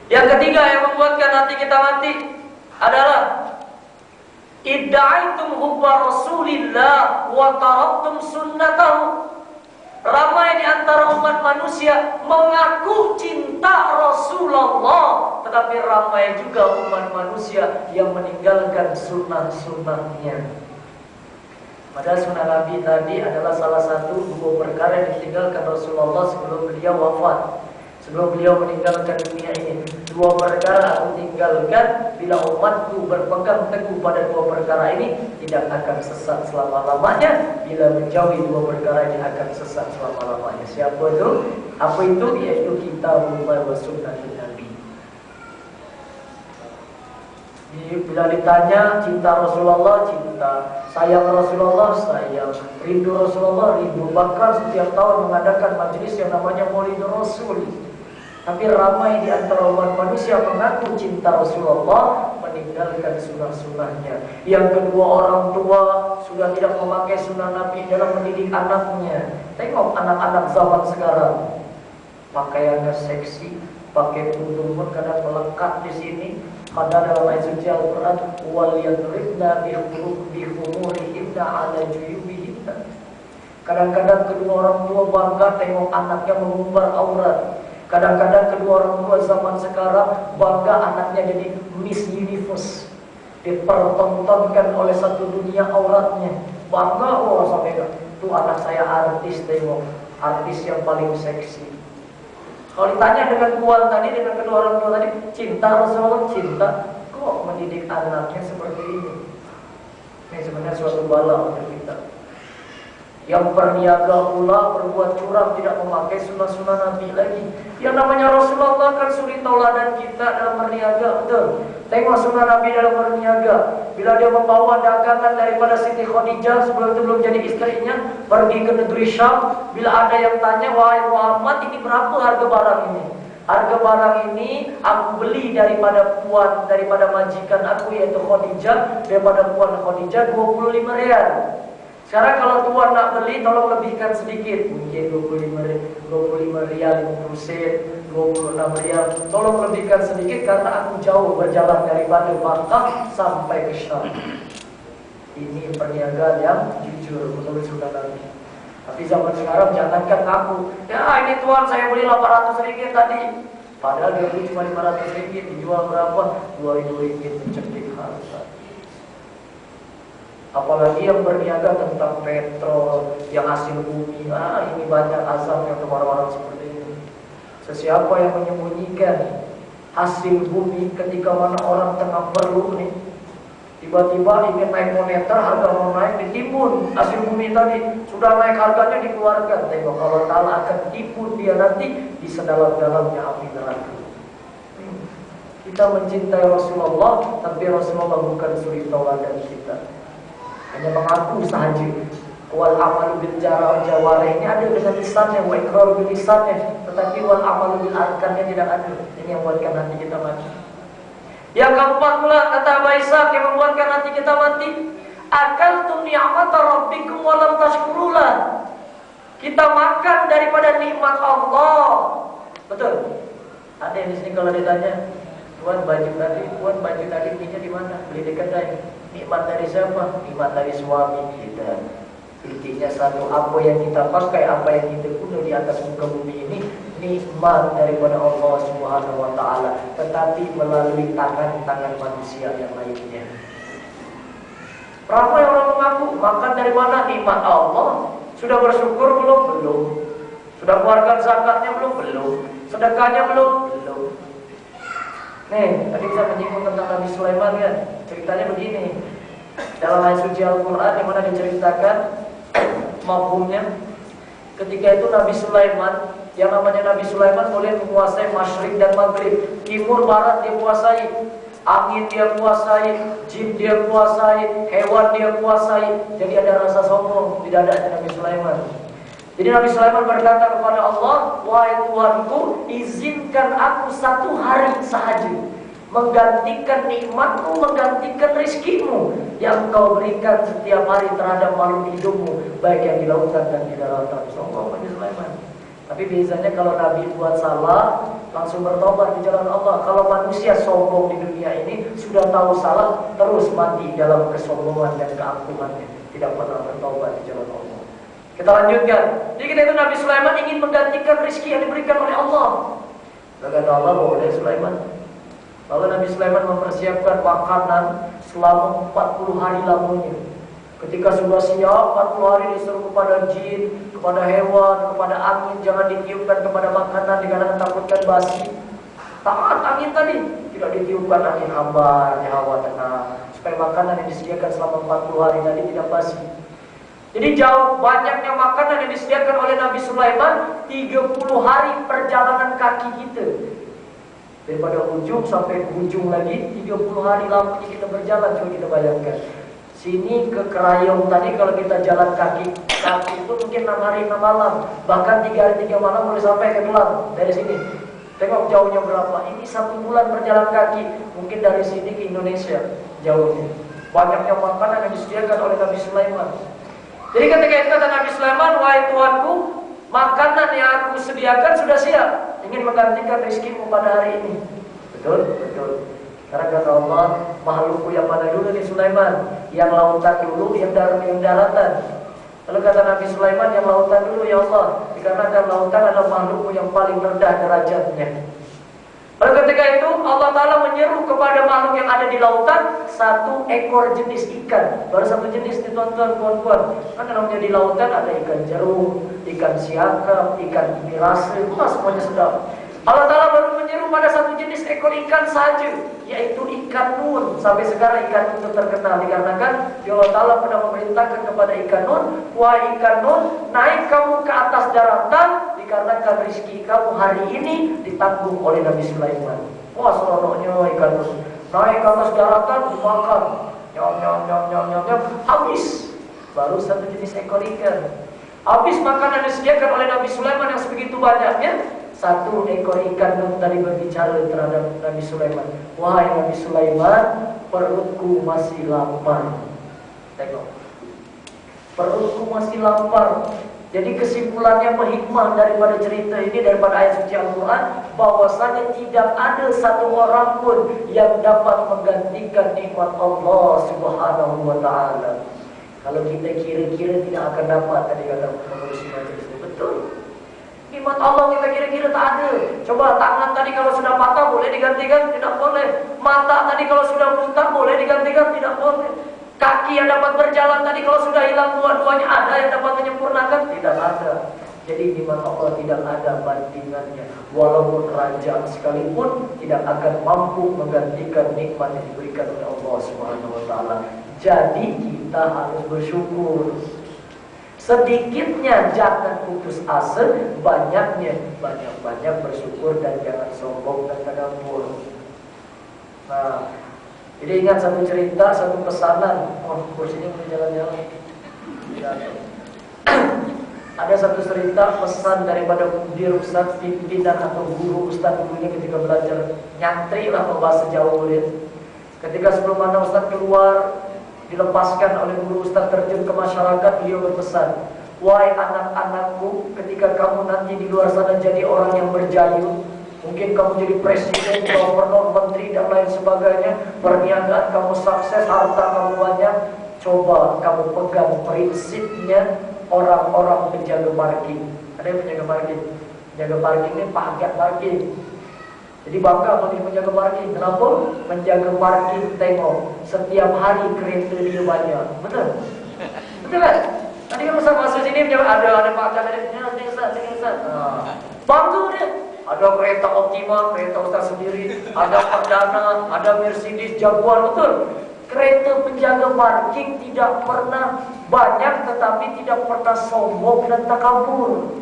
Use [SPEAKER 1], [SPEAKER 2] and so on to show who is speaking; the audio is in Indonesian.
[SPEAKER 1] Yang ketiga yang membuatkan hati kita mati adalah idda'aitum hubba Rasulillah wa taraktum sunnatahu. Ramai di antara umat manusia mengaku cinta Rasulullah, tetapi ramai juga umat manusia yang meninggalkan sunnah-sunnahnya. Padahal sunnah Nabi tadi adalah salah satu dua perkara yang ditinggalkan Rasulullah sebelum beliau wafat, sebelum beliau meninggalkan dunia ini. Dua perkara aku tinggalkan, bila umatku berpegang teguh pada dua perkara ini, tidak akan sesat selama-lamanya. Bila menjauhi dua perkara ini, akan sesat selama-lamanya. Siapa itu? Apa itu? Yaitu kitabullah wa sunnah Nabi. Bila ditanya cinta Rasulullah, cinta. Sayang Rasulullah, sayang. Rindu Rasulullah, rindu. Bahkan setiap tahun mengadakan majelis yang namanya Maulid Rasul. Tapi ramai di antara umat manusia mengaku cinta Rasulullah, meninggalkan sunnah-sunnahnya. Yang kedua, orang tua sudah tidak memakai sunnah Nabi dalam mendidik anaknya. Tengok anak-anak zaman sekarang, pakaiannya seksi, pakai tudung pun kadang melekat di sini. Kadang dalam ayat suci Al-Quran, wal yadribna bihumurihinna ala juyubihinna. Kadang-kadang kedua orang tua bangga tengok anaknya mengumbar aurat. Kadang-kadang kedua orang tua zaman sekarang bangga anaknya jadi Miss Universe, dipertontonkan oleh satu dunia auratnya. Bangga, oh sampai itu anak saya artis, tengok artis yang paling seksi. Kalau ditanya dengan kuat tadi, dengan kedua orang tua tadi, cinta Rasulullah, cinta, kok mendidik anaknya seperti ini? Ini sebenarnya suatu bala untuk kita. Yang berniaga pula, berbuat curang, tidak memakai sunnah-sunnah Nabi lagi. Yang namanya Rasulullah kan suri tauladan kita dalam berniaga, betul. Tengok sunnah Nabi dalam berniaga. Bila dia membawa dagangan daripada Siti Khadijah, sebelum itu belum jadi istrinya, pergi ke negeri Syam. Bila ada yang tanya, wahai Muhammad, ini berapa harga barang ini? Harga barang ini aku beli daripada majikan aku, yaitu Khadijah, daripada puan Khadijah 25 rial. Sekarang kalau tuan nak beli, tolong lebihkan sedikit. Mungkin 25 rial 50 sen, 26 rial. Tolong lebihkan sedikit karena aku jauh berjalan daripada Makkah sampai ke Syam. Ini perniagaan yang jujur menurut sunnah Nabi. Tapi zaman sekarang jangankan aku, ya ini tuan saya beli 800 ringgit tadi. Padahal dia beli cuma 500 ringgit, dijual berapa? 2.000 ringgit, mencekik harga. Apalagi yang berniaga tentang petrol, yang hasil bumi. Ini banyak azabnya untuk orang-orang seperti ini. Sesiapa yang menyembunyikan hasil bumi ketika mana orang tengah perlu nih, tiba-tiba ingin naik moneter, harga mau naik, ditimbun hasil bumi tadi. Sudah naik harganya dikeluarkan. Tengok Allah Ta'ala akan tipu dia nanti di sedalam-dalamnya api neraka. Kita mencintai Rasulullah, tapi Rasulullah bukan suri tauladan kita. Hanya mengaku sahaja. Wal amalu bil jawarih ini ada dengan lisannya, wa iqrar bil lisannya, tetapi wal amalu bil arkannya tidak ada. Ini yang membuatkan hati kita mati. Yang keempat pula kata Abu Ishaq yang membuatkan hati kita mati, akaltum ni'mata rabbikum wa lam tashkurulah. Kita makan daripada nikmat Allah. Betul. Ada yang di sini kalau ditanya, Tuan baju tadi belinya di mana? Beli di kedai. Nikmat dari siapa? Nikmat dari suami kita. Intinya satu, apa yang kita pakai, apa yang kita guna di atas muka bumi ini nikmat daripada Allah Subhanahu wa Ta'ala, tetapi melalui tangan-tangan manusia yang lainnya. Ramai orang mengaku makan dari mana? Nikmat Allah. Sudah bersyukur belum? Belum. Sudah keluarkan zakatnya belum? Belum. Sedekahnya belum? Belum. Nih, tadi bisa menyinggung tentang Nabi Sulaiman kan? Ceritanya begini. Dalam ayat suci Al-Quran yang mana diceritakan mafhumnya, ketika itu Nabi Sulaiman, yang namanya Nabi Sulaiman boleh menguasai masyrik dan maghrib, timur barat dia kuasai, angin dia kuasai, jin dia kuasai, hewan dia kuasai. Jadi ada rasa sombong di dadanya Nabi Sulaiman. Jadi Nabi Sulaiman berkata kepada Allah, wahai Tuhanku, izinkan aku 1 hari sahaja menggantikan nikmatmu, menggantikan rizkimu yang kau berikan setiap hari terhadap makhluk hidupmu, baik yang di lautan dan di daratan. Sombong Nabi Sulaiman. Tapi biasanya kalau Nabi buat salah, langsung bertobat di jalan Allah. Kalau manusia sombong di dunia ini, sudah tahu salah, terus mati dalam kesombongan dan keangkuhannya, tidak pernah bertobat di jalan Allah. Kita lanjutkan. Jadi kita itu Nabi Sulaiman ingin menggantikan rezeki yang diberikan oleh Allah. Kata Allah, boleh Sulaiman. Lalu Nabi Sulaiman mempersiapkan makanan selama 40 hari lamanya. Ketika sudah siap 40 hari disuruh kepada jin, kepada hewan, kepada angin, jangan ditiupkan kepada makanan dikarenakan takutkan basi. Taat angin tadi, tidak ditiupkan angin hambar di hawa tenang, supaya makanan yang disediakan selama 40 hari tadi tidak basi. Jadi jauh banyaknya makanan yang disediakan oleh Nabi Sulaiman, 30 hari perjalanan kaki kita. Daripada ujung sampai ujung lagi 30 hari lamanya kita berjalan. Coba kita bayangkan, sini ke Kerayong tadi kalau kita jalan kaki itu mungkin 6 hari 6 malam, bahkan 3 hari 3 malam boleh sampai ke Gelang dari sini. Tengok jauhnya berapa. Ini 1 bulan berjalan kaki. Mungkin dari sini ke Indonesia jauhnya. Banyaknya makanan yang disediakan oleh Nabi Sulaiman. Jadi ketika itu kata Nabi Sulaiman, wahai Tuanku, makanan yang aku sediakan sudah siap, ingin menggantikan rezekimu pada hari ini. Betul, betul. Karena kata Allah, makhlukku yang mana dulu nih Sulaiman? Yang lautan dulu, yang daratan. Lalu kata Nabi Sulaiman, yang lautan dulu ya Allah, dikarenakan lautan adalah makhlukku yang paling rendah derajatnya. Lalu ketika itu Allah Ta'ala menyeru kepada makhluk yang ada di lautan 1 ekor jenis ikan. Baru 1 jenis nih tuan-tuan, puan-puan. Kan namanya di lautan ada ikan jerung, ikan siakap, ikan mirase, semuanya sedap. Allah Ta'ala baru menyeru pada 1 jenis ekor ikan saja, yaitu ikan nun. Sampai sekarang ikan nun terkenal dikarenakan Allah Ta'ala pernah memerintahkan kepada ikan nun, wahai ikan nun, naik kamu ke atas daratan, dikarenakan rezeki kamu hari ini ditanggung oleh Nabi Sulaiman. Wah, seronoknya ikan nun. Naik ke atas daratan, dimakan, nyam, habis. Baru 1 jenis ekor ikan. Habis makanan yang disediakan oleh Nabi Sulaiman yang sebegitu banyaknya, 1 ekor ikan nun tadi berbicara terhadap Nabi Sulaiman. Wahai Nabi Sulaiman, perutku masih lapar. Tengok, perutku masih lapar. Jadi kesimpulannya hikmah daripada cerita ini, daripada ayat suci Al-Quran, bahwasanya tidak ada 1 orang pun yang dapat menggantikan nikmat Allah Subhanahu wa Ta'ala. Kalau kita kira-kira tidak akan dapat, tadi kata pengurusi majelis itu betul. Nikmat Allah kita kira-kira tak ada. Coba tangan tadi kalau sudah patah boleh digantikan? Tidak boleh. Mata tadi kalau sudah buta boleh digantikan? Tidak boleh. Kaki yang dapat berjalan tadi kalau sudah hilang dua-duanya, ada yang dapat menyempurnakan? Tidak ada. Jadi nikmat Allah tidak ada bandingannya. Walaupun raja sekalipun tidak akan mampu menggantikan nikmat yang diberikan oleh Allah Subhanahu wa Ta'ala. Jadi kita harus bersyukur. Sedikitnya jangan putus asa, banyaknya banyak-banyak bersyukur dan jangan sombong dan tadabbur. Nah, jadi ingat 1 cerita, 1 pesanan. Oh, kursinya boleh jalan-jalan. Ada 1 cerita pesan daripada mudir ustaz, pimpinan atau guru ustaz dulunya ketika belajar nyantri lah bahasa Jawa boleh. Ketika sebelum mana ustaz keluar, dilepaskan oleh guru ustaz terjun ke masyarakat, beliau berpesan, wahai anak-anakku, ketika kamu nanti di luar sana jadi orang yang berjayun, mungkin kamu jadi presiden, gubernur, menteri dan lain sebagainya, perniagaan kamu sukses, harta kamu banyak, coba kamu pegang prinsipnya orang-orang penjaga parking. Ada yang penjaga parking? Penjaga parking ini paket parking. Jadi bangga bagi penjaga parking. Kenapa? Penjaga parking tengok setiap hari kereta dia banyak. Betul? Betul kan? Tadi kan Ustaz masuk sini ada Pak Camat, Ustaz. Bangga dia. Ada kereta Optima, kereta Ustaz sendiri, ada Perdana, ada Mercedes Jaguar, betul? Kereta penjaga parking tidak pernah banyak, tetapi tidak pernah sombong dan takabur.